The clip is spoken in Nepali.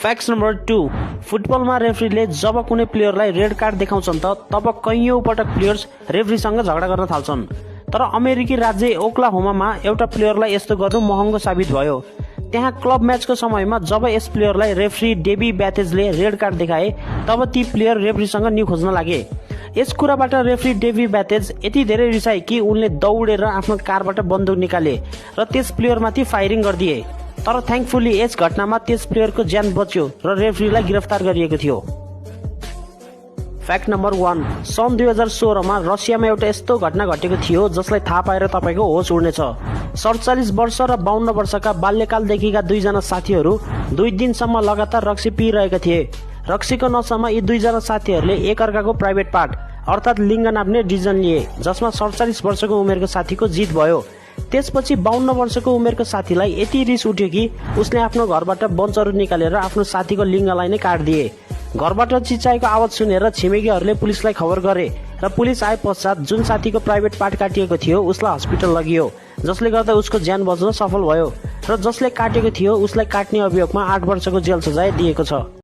फ्याक्ट नम्बर 2, फुटबलमा रेफ्रीले जब कुनै प्लेयरलाई रेड कार्ड देखाउँछन् तब कैयौं पटक प्लेयर्स रेफ्रीसँग झगडा गर्न थाल्छन्। तर अमेरिकी राज्य ओक्लाहोमामा एउटा प्लेयरलाई यस्तो गर्नु महँगो साबित भयो। त्यहाँ क्लब म्याचको समयमा जब यस प्लेयरलाई रेफ्री डेबी ब्याथेजले रेड कार्ड देखाए तब ती प्लेयर रेफ्रीसँग न्यू खोज्न लागे। यस कुराबाट रेफ्री डेबी ब्याथेज यति धेरै रिसाए कि उनले दौडेर आफ्नो कारबाट बन्दुक निकाले र त्यस प्लेयरमाथि फायरिङ गरिदिए। तर थ्याङ्कफुली यस घटनामा त्यस प्लेयरको ज्यान बच्यो र रेफ्रीलाई गिरफ्तार गरिएको थियो। फ्याक्ट नम्बर 1, सन् 2016 मा रसियामा एउटा यस्तो घटना घटेको थियो जसलाई थाहा पाएर तपाईको होस उड्नेछ। 47 वर्ष र 52 वर्षका बाल्यकालदेखिका दुईजना साथीहरू 2 दिनसम्म लगातार रक्सी पिइरहेका थिए। रक्सीको नशामा यी दुईजना साथीहरूले एकअर्काको प्राइभेट पार्ट अर्थात् लिङ्ग नाप्ने डिसिजन लिए, जसमा 47 वर्षको उमेरको साथीको जित भयो। त्यसपछि 52 वर्षको उमेरको साथीलाई यति रिस उठ्यो कि उसले आफ्नो घरबाट बन्चहरू निकालेर आफ्नो साथीको लिङ्गलाई नै काटिदिए। घरबाट चिच्चाएको आवाज सुनेर छिमेकीहरूले पुलिसलाई खबर गरे र पुलिस आए पश्चात जुन साथीको प्राइभेट पार्ट काटिएको थियो उसलाई हस्पिटल लगियो, जसले गर्दा उसको ज्यान बच्न सफल भयो र जसले काटेको थियो उसलाई काट्ने अभियोगमा 8 वर्षको जेल सजाय दिएको छ।